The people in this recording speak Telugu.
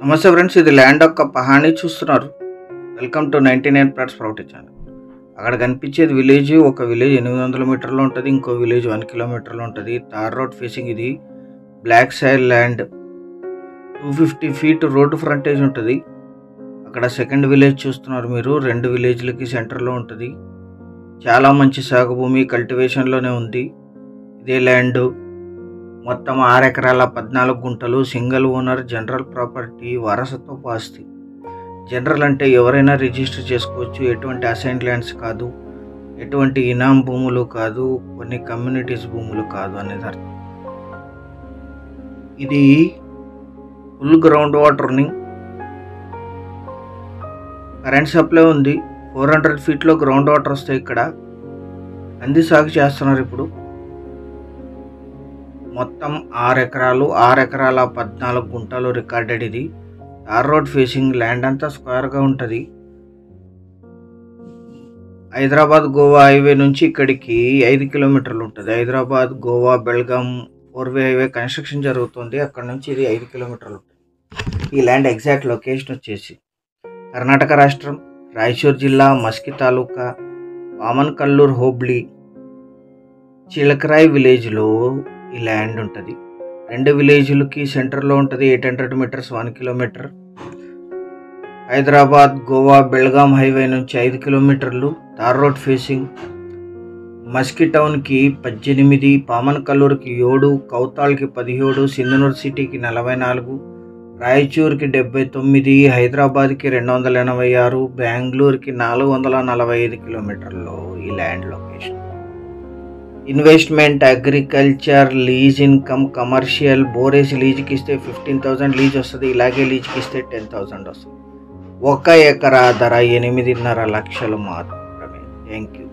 నమస్తే ఫ్రెండ్స్, ఇది ల్యాండ్ యొక్క పహాణి చూస్తున్నారు. Welcome to 99 plots property channel. అక్కడ కనిపించేది విలేజ్. ఒక విలేజ్ 800 మీటర్లో ఉంటుంది, ఇంకో విలేజ్ 1 కిలోమీటర్లో ఉంటుంది. Tar road facing. ఇది black soil land. 250 feet road frontage ఉంటుంది. అక్కడ సెకండ్ విలేజ్ చూస్తున్నారు మీరు. 2 విలేజ్లకి సెంటర్లో ఉంటుంది. చాలా మంచి సాగు భూమి, కల్టివేషన్లోనే ఉంది. ఇదే ల్యాండ్ మొత్తం 6 ఎకరాల 14 గుంటలు. సింగిల్ ఓనర్, జనరల్ ప్రాపర్టీ, వారసత్వపు ఆస్తి. జనరల్ అంటే ఎవరైనా రిజిస్టర్ చేసుకోవచ్చు. ఎటువంటి అసైన్ ల్యాండ్స్ కాదు, ఎటువంటి ఇనాం భూములు కాదు, కొన్ని కమ్యూనిటీస్ భూములు కాదు అనేది అర్థం. ఇది ఫుల్ గ్రౌండ్ వాటర్ని, కరెంట్ సప్లై ఉంది. 400 ఫీట్లో గ్రౌండ్ వాటర్ వస్తాయి. ఇక్కడ కంది సాగు చేస్తున్నారు ఇప్పుడు. మొత్తం 6 ఎకరాలు, 6 ఎకరాల 14 గుంటలు రికార్డెడ్. ఇది తార్ రోడ్ ఫేసింగ్. ల్యాండ్ అంతా స్క్వేర్గా ఉంటుంది. హైదరాబాద్ గోవా హైవే నుంచి ఇక్కడికి 5 కిలోమీటర్లు ఉంటుంది. హైదరాబాద్ గోవా బెల్గాం 4-వే హైవే కన్స్ట్రక్షన్ జరుగుతుంది. అక్కడ నుంచి ఇది 5 కిలోమీటర్లు ఉంటుంది. ఈ ల్యాండ్ ఎగ్జాక్ట్ లొకేషన్ వచ్చేసి కర్ణాటక రాష్ట్రం, రాయచూర్ జిల్లా, మస్కి తాలూకా, వామన్కల్లూర్ హోబ్లీ, చిలకరాయ్ విలేజ్లో ఈ ల్యాండ్ ఉంటుంది. 2 విలేజ్లకి సెంటర్లో ఉంటుంది. 800 metres, 1 kilometre. Hyderabad Goa Belgaum highway నుంచి 5 కిలోమీటర్లు. తార్ రోడ్ ఫేసింగ్. మస్కి టౌన్కి 18, పామన్కల్లూరుకి 7, కౌతాల్కి 17, సింధనూర్ సిటీకి 44, రాయచూర్కి 79, హైదరాబాద్కి 286, బెంగళూరుకి 445 కిలోమీటర్లో ఈ land location. Investment, agriculture, lease income, commercial. బోరేసి లీజ్కి ఇస్తే 15,000 లీజ్ వస్తుంది. ఇలాగే లీజ్కి ఇస్తే 10,000 వస్తుంది. 1 ఎకరా ధర 8.5 లక్షలు మాత్రమే. Thank you.